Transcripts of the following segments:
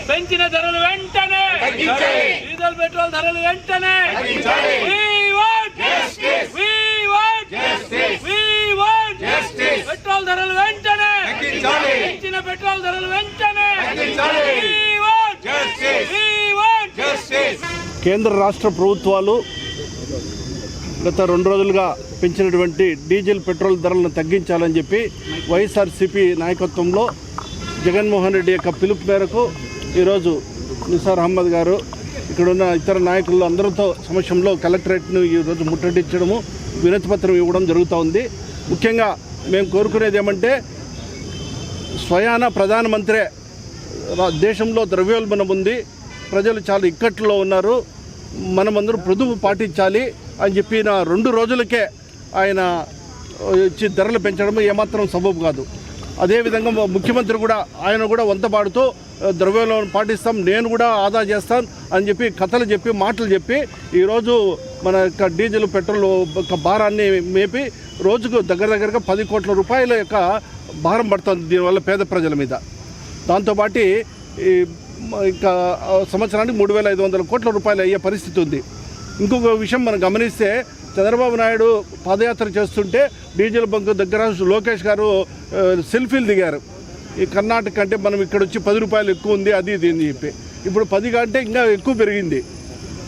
పెంచిన ధరలు వెంటనే డీజిల్ పెట్రోల్ ధరలు వెంటనే పెట్రోల్ ధరలు వెంటనే పెంచిన పెట్రోల్ ధరలు వెంటనే కేంద్ర రాష్ట్ర ప్రభుత్వాలు గత 2 రోజులుగా పెంచినటువంటి డీజిల్ పెట్రోల్ ధరలను తగ్గించాలని చెప్పి వైఎస్ఆర్సీపీ నాయకత్వంలో జగన్మోహన్ రెడ్డి యొక్క పిలుపు మేరకు ఈరోజు నిసార్ అహ్మద్ గారు ఇక్కడున్న ఇతర నాయకులు అందరితో సమక్షంలో కలెక్టరేట్ను ఈరోజు ముట్టడించడము వినతిపత్రం ఇవ్వడం జరుగుతూ ఉంది. ముఖ్యంగా మేము కోరుకునేది ఏమంటే స్వయాన ప్రధానమంత్రే దేశంలో ద్రవ్యోల్బణం ఉంది, ప్రజలు చాలా ఇక్కట్లో ఉన్నారు, మనమందరూ పొదుపు పాటించాలి అని చెప్పిన 2 రోజులకే ఆయన ఇచ్చి ధరలు పెంచడం ఏమాత్రం సబబు కాదు. అదేవిధంగా ముఖ్యమంత్రి కూడా ఆయన కూడా వంతపాడుతూ ద్రవ్యోల్బణం పాటిస్తాం, నేను కూడా ఆదా చేస్తాను అని చెప్పి కథలు చెప్పి మాటలు చెప్పి ఈరోజు మన యొక్క డీజిల్ పెట్రోల్ భారాన్ని మేపి రోజుకు దగ్గరగా 10 కోట్ల రూపాయల యొక్క భారం పడుతుంది దీనివల్ల పేద ప్రజల మీద. దాంతోపాటు ఇంకా సంవత్సరానికి 3,500 కోట్ల రూపాయలు అయ్యే పరిస్థితి ఉంది. ఇంకొక విషయం మనం గమనిస్తే చంద్రబాబు నాయుడు పాదయాత్ర చేస్తుంటే డీజిల్ బంక్ దగ్గర లోకేష్ గారు సెల్ఫీలు దిగారు. ఈ కర్ణాటక కంటే మనం ఇక్కడ వచ్చి 10 రూపాయలు ఎక్కువ ఉంది అది ఇది అని చెప్పి, ఇప్పుడు 10 కంటే ఇంకా ఎక్కువ పెరిగింది.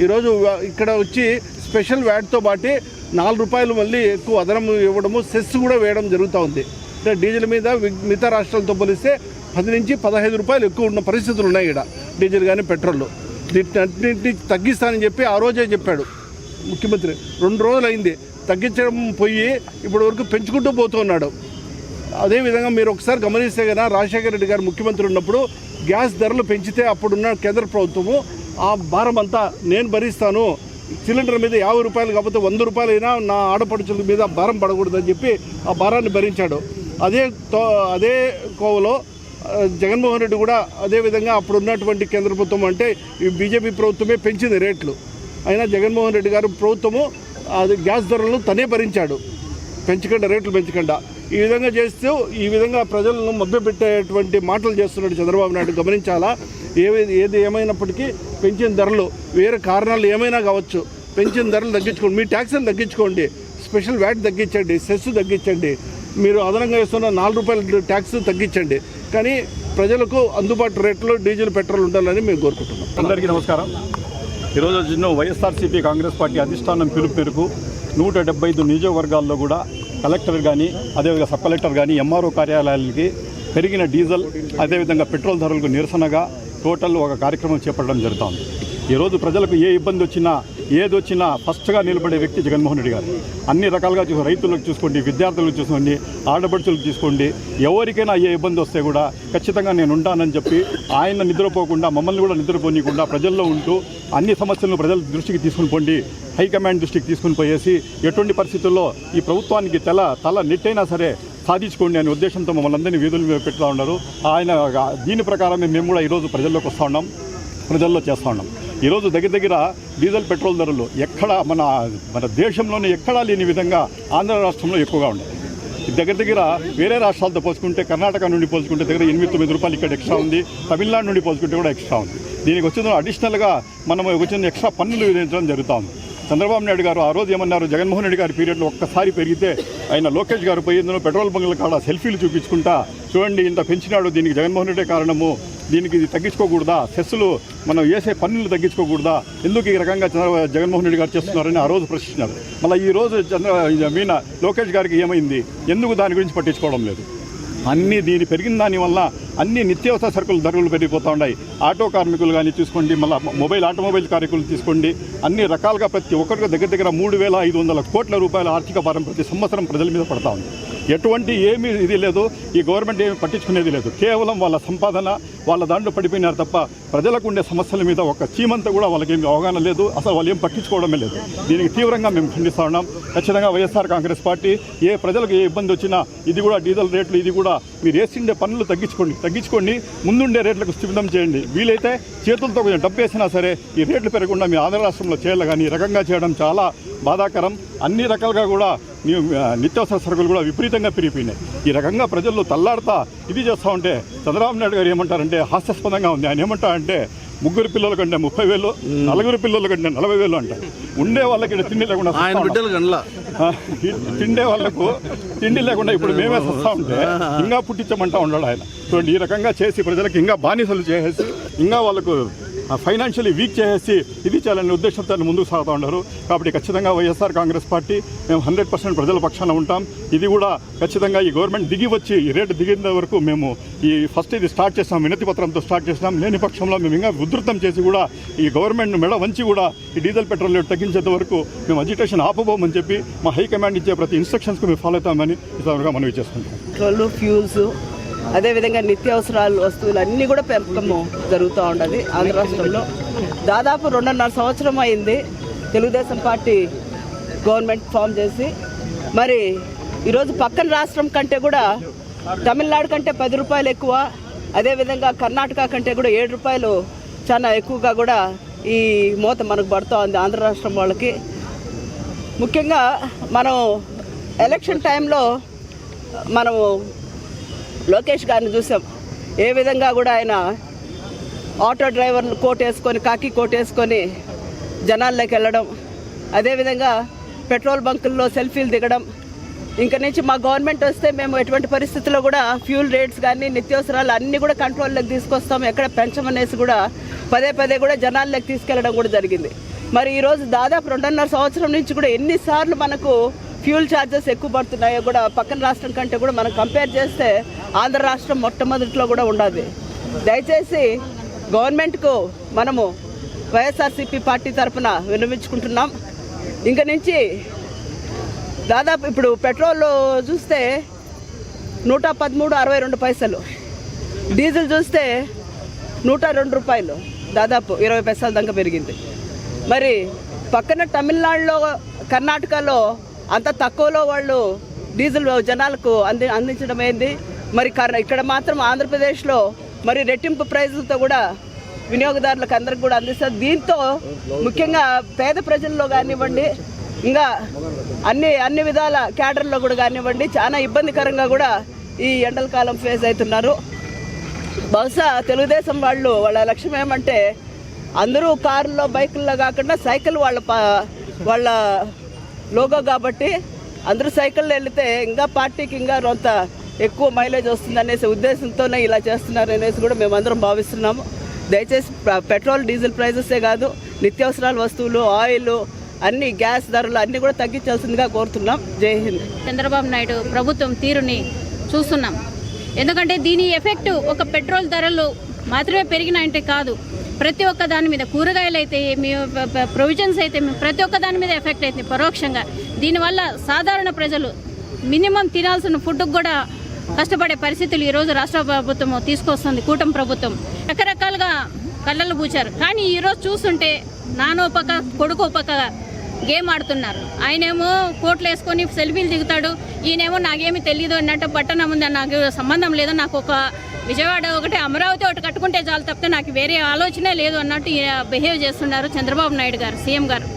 ఈరోజు ఇక్కడ వచ్చి స్పెషల్ వ్యాట్తో పాటు 4 రూపాయలు మళ్ళీ ఎక్కువ అదనం ఇవ్వడము, సెస్ కూడా వేయడం జరుగుతూ ఉంది. అంటే డీజిల్ మీద మిగతా రాష్ట్రాలతో పోలిస్తే 10 నుంచి 15 రూపాయలు ఎక్కువ ఉన్న పరిస్థితులు ఉన్నాయి ఇక్కడ డీజిల్ కానీ పెట్రోల్. దీన్ని తగ్గిస్తానని చెప్పి ఆ రోజే చెప్పాడు ముఖ్యమంత్రి. 2 రోజులు అయింది తగ్గించడం పోయి ఇప్పటి వరకు పెంచుకుంటూ పోతున్నాడు. అదేవిధంగా మీరు ఒకసారి గమనిస్తే కదా రాజశేఖర రెడ్డి గారు ముఖ్యమంత్రి ఉన్నప్పుడు గ్యాస్ ధరలు పెంచితే అప్పుడున్న కేంద్ర ప్రభుత్వము ఆ భారం అంతా నేను భరిస్తాను, సిలిండర్ మీద 50 రూపాయలు కాకపోతే 100 రూపాయలు అయినా నా ఆడపడుచుల మీద భారం పడకూడదని చెప్పి ఆ భారాన్ని భరించాడు. అదే కోవలో జగన్మోహన్ రెడ్డి కూడా అదేవిధంగా అప్పుడు ఉన్నటువంటి కేంద్ర ప్రభుత్వం అంటే ఈ బీజేపీ ప్రభుత్వమే పెంచింది రేట్లు. అయినా జగన్మోహన్ రెడ్డి గారు ప్రభుత్వము అది గ్యాస్ ధరలను తనే భరించాడు, రేట్లు పెంచకుండా. ఈ విధంగా చేస్తూ ఈ విధంగా ప్రజలను మభ్యపెట్టేటువంటి మాటలు చేస్తున్నాడు చంద్రబాబు నాయుడు. గమనించాలా, ఏది ఏమైనప్పటికీ పెంచిన ధరలు వేరే కారణాలు ఏమైనా కావచ్చు, పెంచిన ధరలు తగ్గించుకోండి, మీ ట్యాక్సులు తగ్గించుకోండి, స్పెషల్ వ్యాట్ తగ్గించండి, సెస్ తగ్గించండి, మీరు అదనంగా వేస్తున్న 4 రూపాయల ట్యాక్స్ తగ్గించండి, కానీ ప్రజలకు అందుబాటు రేట్లో డీజిల్ పెట్రోల్ ఉండాలని మేము కోరుకుంటున్నాం. అందరికీ నమస్కారం. ఈరోజు వైఎస్ఆర్సీపీ కాంగ్రెస్ పార్టీ అధిష్టానం పిలుపు మేరకు 175 నియోజకవర్గాల్లో కూడా కలెక్టర్ కానీ అదేవిధంగా సబ్ కలెక్టర్ కానీ ఎంఆర్ఓ కార్యాలయాలకి పెరిగిన డీజిల్ అదేవిధంగా పెట్రోల్ ధరలకు నిరసనగా టోటల్ ఒక కార్యక్రమం చేపట్టడం జరుగుతుంది. ఈరోజు ప్రజలకు ఏ ఇబ్బంది వచ్చినా ఏదొచ్చినా ఫస్ట్గా నిలబడే వ్యక్తి జగన్మోహన్ రెడ్డి గారు. అన్ని రకాలుగా రైతులకు చూసుకోండి, విద్యార్థులకు చూసుకోండి, ఆడపడుచులకు చూసుకోండి, ఎవరికైనా ఏ ఇబ్బంది వస్తే కూడా ఖచ్చితంగా నేను ఉంటానని చెప్పి ఆయన నిద్రపోకుండా మమ్మల్ని కూడా నిద్రపోనీయకుండా ప్రజల్లో ఉంటూ అన్ని సమస్యలను ప్రజల దృష్టికి తీసుకుని పోండి, హైకమాండ్ దృష్టికి తీసుకుని పోయేసి ఎటువంటి పరిస్థితుల్లో ఈ ప్రభుత్వానికి తల నెట్టైనా సరే సాధించుకోండి అనే ఉద్దేశంతో మమ్మల్ని అందరినీ వీధుల మీద పెడుతూ ఉన్నారు. ఆయన దీని ప్రకారమే మేము కూడా ఈరోజు ప్రజల్లోకి వస్తూ ఉన్నాం, ప్రజల్లో చేస్తూ ఉన్నాం. ఈరోజు దగ్గర డీజిల్ పెట్రోల్ ధరలు ఎక్కడ మన దేశంలోనే ఎక్కడా లేని విధంగా ఆంధ్ర రాష్ట్రంలో ఎక్కువగా ఉన్నాయి. దగ్గర వేరే రాష్ట్రాలతో పోల్చుకుంటే కర్ణాటక నుండి పోల్చుకుంటే దగ్గర 8-9 రూపాయలు ఇక్కడ ఎక్స్ట్రా ఉంది, తమిళనాడు నుండి పోల్చుకుంటే కూడా ఎక్స్ట్రా ఉంది. దీనికి వచ్చిన అడిషనల్గా మనం వచ్చిన ఎక్స్ట్రా పన్నులు విధించడం జరుగుతూ ఉంది. చంద్రబాబు నాయుడు గారు ఆ రోజు ఏమన్నారు, జగన్మోహన్ రెడ్డి గారి పీరియడ్లో ఒక్కసారి పెరిగితే ఆయన లోకేష్ గారు పోయిందో పెట్రోల్ బంకుల కాడ సెల్ఫీలు చూపించుకుంటా చూడండి ఇంత పెంచినాడు, దీనికి జగన్మోహన్ రెడ్డి కారణము, దీనికి ఇది తగ్గించుకోకూడదా, సెస్సులు మనం వేసే పన్నులు తగ్గించుకోకూడదా, ఎందుకు ఈ రకంగా జగన్మోహన్ రెడ్డి గారు చేస్తున్నారని ఆ రోజు ప్రశ్నిస్తున్నారు. మళ్ళీ ఈ రోజు లోకేష్ గారికి ఏమైంది, ఎందుకు దాని గురించి పట్టించుకోవడం లేదు. అన్నీ దీని పెరిగిన దానివల్ల అన్ని నిత్యావసర సరుకుల ధరలు పెరిగిపోతూ ఉన్నాయి. ఆటో కార్మికులు కానీ చూసుకోండి, మళ్ళీ ఆటోమొబైల్ కార్మికులు తీసుకోండి, అన్ని రకాలుగా ప్రతి ఒక్కరికి దగ్గర 3,500 కోట్ల రూపాయల ఆర్థిక భారం ప్రతి సంవత్సరం ప్రజల మీద పడతా ఉంది. ఎటువంటి ఏమీ ఇది లేదు, ఈ గవర్నమెంట్ ఏమి పట్టించుకునేది లేదు. కేవలం వాళ్ళ సంపాదన వాళ్ళ దాంట్లో పడిపోయినారు తప్ప ప్రజలకు ఉండే సమస్యల మీద ఒక చీమంతా కూడా వాళ్ళకి ఏమి అవగాహన లేదు, అసలు వాళ్ళు ఏం పట్టించుకోవడమే లేదు. దీనికి తీవ్రంగా మేము ఖండిస్తూ ఉన్నాం. ఖచ్చితంగా వైఎస్ఆర్ కాంగ్రెస్ పార్టీ ప్రజలకు ఏ ఇబ్బంది వచ్చినా ఇది కూడా డీజిల్ రేట్లు ఇది కూడా మీరు వేసిండే పన్నులు తగ్గించుకోండి, ముందుండే రేట్లకు స్థిమితం చేయండి. వీలైతే చేతులతో కొంచెం డబ్బు వేసినా సరే ఈ రేట్లు పెరగకుండా మీ ఆంధ్ర రాష్ట్రంలో చేయాలి, కానీ ఈ రకంగా చేయడం చాలా బాధాకరం. అన్ని రకాలుగా కూడా నిత్యావసర సరుకులు కూడా విపరీతంగా పెరిగిపోయినాయి. ఈ రకంగా ప్రజల్లో తల్లాడుతా ఇది చేస్తూ ఉంటే చంద్రబాబు నాయుడు గారు ఏమంటారంటే హాస్యాస్పదంగా ఉంది. ఆయన ఏమంటారంటే 3 పిల్లల కంటే 30,000, 4 పిల్లల కంటే 40,000 అంటారు. ఉండే వాళ్ళకి తిండి లేకుండా తిండే వాళ్ళకు తిండి లేకుండా ఇప్పుడు మేమే వస్తూ ఉంటే ఇంకా పుట్టించమంటా ఉన్నాడు ఆయన. చూడండి, ఈ రకంగా చేసి ప్రజలకు ఇంకా బానిసలు చేసేసి ఇంకా వాళ్ళకు ఫైనాన్షియలీ వీక్ చేసేసి ఇది చేయాలనే ఉద్దేశంతో ముందుకు సాగుతూ ఉన్నారు. కాబట్టి ఖచ్చితంగా వైఎస్ఆర్ కాంగ్రెస్ పార్టీ మేము 100% ప్రజల పక్షాన ఉంటాం. ఇది కూడా ఖచ్చితంగా ఈ గవర్నమెంట్ దిగి వచ్చి ఈ రేటు దిగిన వరకు మేము ఫస్ట్ ఇది స్టార్ట్ చేస్తాం, వినతి పత్రంతో స్టార్ట్ చేస్తాం. లేని పక్షంలో మేము ఇంకా ఉధృతం చేసి కూడా ఈ గవర్నమెంట్ మెడ వంచి కూడా ఈ డీజిల్ పెట్రోల్ రేటు తగ్గించేంత వరకు మేము అజిటేషన్ ఆపబోమని చెప్పి మా హైకమాండ్ ఇచ్చే ప్రతి ఇన్స్ట్రక్షన్స్కు మేము ఫాలో అవుతామని ఈ మనవి చేసుకుంటాం. పెట్రోల్, ఫ్యూల్స్, అదేవిధంగా నిత్యావసరాల వస్తువులు అన్నీ కూడా పెంపకము జరుగుతూ ఉండదు ఆంధ్ర రాష్ట్రంలో. దాదాపు 2.5 సంవత్సరం అయింది తెలుగుదేశం పార్టీ గవర్నమెంట్ ఫామ్ చేసి. మరి ఈరోజు పక్కన రాష్ట్రం కంటే కూడా తమిళనాడు కంటే 10 రూపాయలు ఎక్కువ, అదేవిధంగా కర్ణాటక కంటే కూడా 7 రూపాయలు చాలా ఎక్కువగా కూడా ఈ మూత మనకు పడుతూ ఉంది ఆంధ్ర రాష్ట్రం వాళ్ళకి. ముఖ్యంగా మనం ఎలక్షన్ టైంలో మనము లోకేష్ గారిని చూసాం. ఏ విధంగా కూడా ఆయన ఆటో డ్రైవర్లు కోట్ వేసుకొని, కాకి కోట్ వేసుకొని జనాల్లోకి వెళ్ళడం, అదేవిధంగా పెట్రోల్ బంకుల్లో సెల్ఫీలు దిగడం. ఇంక నుంచి మా గవర్నమెంట్ వస్తే మేము ఎటువంటి పరిస్థితుల్లో కూడా ఫ్యూల్ రేట్స్ కానీ నిత్యావసరాలు అన్నీ కూడా కంట్రోల్లోకి తీసుకొస్తాం, ఎక్కడ పెంచమనేసి కూడా పదే కూడా జనాల్లోకి తీసుకెళ్లడం కూడా జరిగింది. మరి ఈరోజు దాదాపు 2.5 సంవత్సరం నుంచి కూడా ఎన్నిసార్లు మనకు ఫ్యూల్ ఛార్జెస్ ఎక్కువ పడుతున్నాయో కూడా పక్కన రాష్ట్రం కంటే కూడా మనం కంపేర్ చేస్తే ఆంధ్ర రాష్ట్రం మొట్టమొదటిలో కూడా ఉండదు. దయచేసి గవర్నమెంట్కు మనము వైఎస్ఆర్సీపీ పార్టీ తరఫున విన్నవించుకుంటున్నాం. ఇంక నుంచి దాదాపు ఇప్పుడు పెట్రోల్ చూస్తే 113.62 పైసలు, డీజిల్ చూస్తే 102 రూపాయలు, దాదాపు 20 పైసల దాకా పెరిగింది. మరి పక్కన తమిళనాడులో, కర్ణాటకలో అంత తక్కువలో వాళ్ళు డీజిల్ జనాలకు అందించడం ఏంది. మరి ఇక్కడ మాత్రం ఆంధ్రప్రదేశ్లో మరి రెట్టింపు ప్రైజులతో కూడా వినియోగదారులకు అందరికి కూడా అందిస్తారు. దీంతో ముఖ్యంగా పేద ప్రజల్లో కానివ్వండి, ఇంకా అన్ని విధాల క్యాడర్లో కూడా కానివ్వండి చాలా ఇబ్బందికరంగా కూడా ఈ ఎండల కాలం ఫేస్ అవుతున్నారు. బహుశా తెలుగుదేశం వాళ్ళ లక్ష్యం ఏమంటే అందరూ కారుల్లో, బైకుల్లో కాకుండా సైకిల్ వాళ్ళ లోగో కాబట్టి అందరూ సైకిల్లో వెళితే ఇంకా పార్టీకి ఇంకా కొంత ఎక్కువ మైలేజ్ వస్తుందనేసి ఉద్దేశంతోనే ఇలా చేస్తున్నారు అనేసి కూడా మేమందరం భావిస్తున్నాము. దయచేసి పెట్రోల్, డీజిల్ ప్రైజెసే కాదు, నిత్యావసరాల వస్తువులు, ఆయిల్, అన్ని గ్యాస్ ధరలు అన్నీ కూడా తగ్గించాల్సిందిగా కోరుతున్నాం. జై హింద్. చంద్రబాబు నాయుడు ప్రభుత్వం తీరుని చూస్తున్నాం. ఎందుకంటే దీని ఎఫెక్ట్ ఒక పెట్రోల్ ధరలు మాత్రమే పెరిగినాయంటే కాదు, ప్రతి ఒక్క దాని మీద, కూరగాయలు అయితే ప్రొవిజన్స్ అయితే ప్రతి ఒక్క దాని మీద ఎఫెక్ట్ అవుతుంది పరోక్షంగా. దీనివల్ల సాధారణ ప్రజలు మినిమం తినాల్సిన ఫుడ్కి కూడా కష్టపడే పరిస్థితులు ఈరోజు రాష్ట్ర ప్రభుత్వం తీసుకొస్తుంది. కూటమి ప్రభుత్వం రకరకాలుగా కళ్ళలు పూచారు. కానీ ఈరోజు చూస్తుంటే నానో పక్క, కొడుకు పక్క గేమ్ ఆడుతున్నారు. ఆయనేమో కోట్లు వేసుకొని సెల్ఫీలు దిగుతాడు, ఈయనేమో నాకేమీ తెలియదు అన్నట్టు పట్టణం ఉంది, నాకు సంబంధం లేదు, నాకు ఒక విజయవాడ ఒకటి, అమరావతి ఒకటి కట్టుకుంటే చాలు తప్పితే నాకు వేరే ఆలోచనే లేదు అన్నట్టు బిహేవ్ చేస్తున్నారు చంద్రబాబు నాయుడు గారు, సీఎం గారు.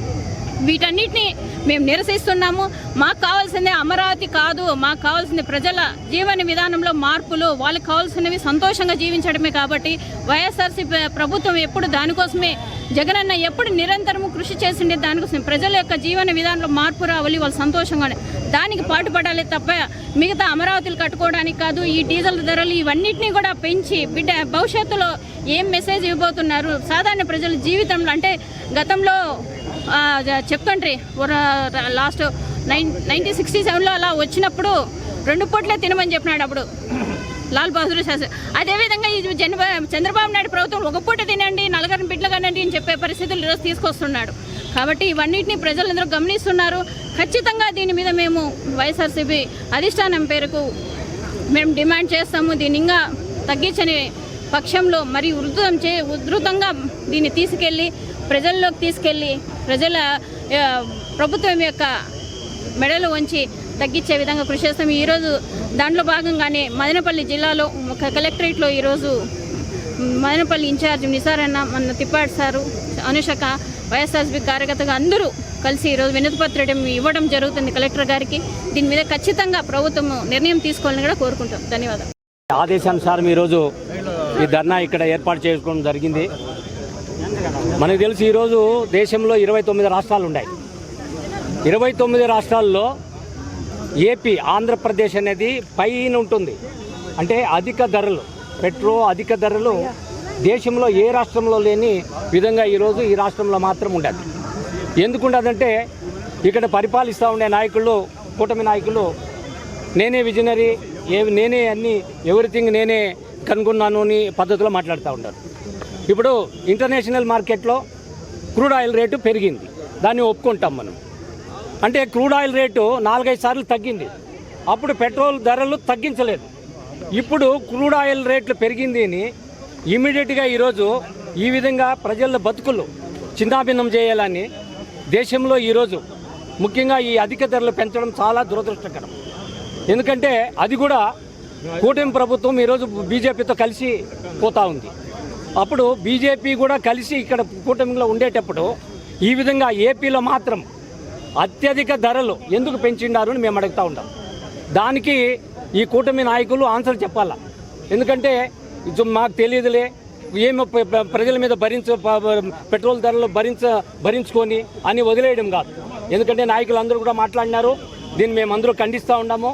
వీటన్నిటిని మేము నిరసిస్తున్నాము. మాకు కావాల్సిందే అమరావతి కాదు, మాకు కావాల్సింది ప్రజల జీవన విధానంలో మార్పులు, వాళ్ళకి కావాల్సినవి సంతోషంగా జీవించడమే. కాబట్టి వైఎస్ఆర్సీపీ ప్రభుత్వం ఎప్పుడు దానికోసమే, జగనన్న ఎప్పుడు నిరంతరము కృషి చేసిండే దానికోసం, ప్రజల యొక్క జీవన విధానంలో మార్పు రావాలి, వాళ్ళు సంతోషంగా దానికి పాటుపడాలి తప్ప మిగతా అమరావతిలు కట్టుకోవడానికి కాదు. ఈ డీజిల్ ధరలు ఇవన్నిటినీ కూడా పెంచి భవిష్యత్తులో ఏం మెసేజ్ ఇవ్వబోతున్నారు సాధారణ ప్రజల జీవితంలో. అంటే గతంలో చెప్తుండ్రి లాస్ట్ 1967లో అలా వచ్చినప్పుడు 2 పూట్లే తినమని చెప్పినాడు అప్పుడు లాల్ బహదూర్ శాస్త్రి. అదేవిధంగా ఇది చంద్రబాబు నాయుడు ప్రభుత్వం 1 పూట తినండి, 4 బిడ్డలు కనండి అని చెప్పే పరిస్థితులు ఈరోజు తీసుకొస్తున్నాడు. కాబట్టి ఇవన్నిటిని ప్రజలందరూ గమనిస్తున్నారు. ఖచ్చితంగా దీని మీద మేము వైఎస్ఆర్సీపీ అధిష్టానం పేరుకు మేము డిమాండ్ చేస్తాము. దీన్ని ఇంకా తగ్గించని పక్షంలో మరి ఉధృతంగా దీన్ని తీసుకెళ్ళి ప్రజల్లోకి తీసుకెళ్ళి ప్రజల ప్రభుత్వం యొక్క మెడలు వంచి తగ్గించే విధంగా కృషి చేస్తాం. ఈరోజు దాంట్లో భాగంగానే మదనపల్లి జిల్లాలో కలెక్టరేట్లో ఈరోజు మదనపల్లి ఇన్ఛార్జ్ నిసారన్న, మన తిప్పాడు సారు, అనుషక, వైఎస్ఆర్సీపీ కార్యకర్తగా అందరూ కలిసి ఈరోజు వినతిపత్రం ఇవ్వడం జరుగుతుంది కలెక్టర్ గారికి. దీని మీద ఖచ్చితంగా ప్రభుత్వం నిర్ణయం తీసుకోవాలని కూడా కోరుకుంటాం. ధన్యవాదాలు. ఆదేశానుసారం ఈరోజు ఈ ధర్నా ఇక్కడ ఏర్పాటు చేసుకోవడం జరిగింది. మనకు తెలిసి ఈరోజు దేశంలో 29 రాష్ట్రాలు ఉన్నాయి. 29 రాష్ట్రాల్లో ఏపీ, ఆంధ్రప్రదేశ్ అనేది పైన ఉంటుంది. అంటే అధిక ధరలు, పెట్రోల్ అధిక ధరలు దేశంలో ఏ రాష్ట్రంలో లేని విధంగా ఈరోజు ఈ రాష్ట్రంలో మాత్రం ఉండదు. ఎందుకుండదంటే ఇక్కడ పరిపాలిస్తూ ఉండే నాయకులు, కూటమి నాయకులు నేనే విజనరీ, నేనే అన్ని ఎవ్రీథింగ్ నేనే కనుగొన్నాను అని పద్ధతిలో మాట్లాడుతూ ఉంటారు. ఇప్పుడు ఇంటర్నేషనల్ మార్కెట్లో క్రూడ్ ఆయిల్ రేటు పెరిగింది, దాన్ని ఒప్పుకుంటాం మనం. అంటే క్రూడ్ ఆయిల్ రేటు 4-5 సార్లు తగ్గింది. అప్పుడు పెట్రోల్ ధరలు తగ్గించలేదు. ఇప్పుడు క్రూడ్ ఆయిల్ రేట్లు పెరిగింది అని ఇమీడియట్గా ఈరోజు ఈ విధంగా ప్రజల బతుకులు చిన్నాభిన్నం చేయాలని దేశంలో ఈరోజు ముఖ్యంగా ఈ అధిక ధరలు పెంచడం చాలా దురదృష్టకరం. ఎందుకంటే అది కూడా కూటమి ప్రభుత్వం ఈరోజు బీజేపీతో కలిసి పోతా ఉంది. అప్పుడు బీజేపీ కూడా కలిసి ఇక్కడ కూటమిలో ఉండేటప్పుడు ఈ విధంగా ఏపీలో మాత్రం అత్యధిక ధరలు ఎందుకు పెంచిండారు అని మేము అడుగుతూ ఉంటాం. దానికి ఈ కూటమి నాయకులు ఆన్సర్ చెప్పాలా. ఎందుకంటే మాకు తెలియదులే, ఏమో ప్రజల మీద పెట్రోల్ ధరలు భరించుకొని అని వదిలేయడం కాదు. ఎందుకంటే నాయకులు అందరూ కూడా మాట్లాడినారు. దీన్ని మేము అందరూ ఖండిస్తూ ఉన్నాము.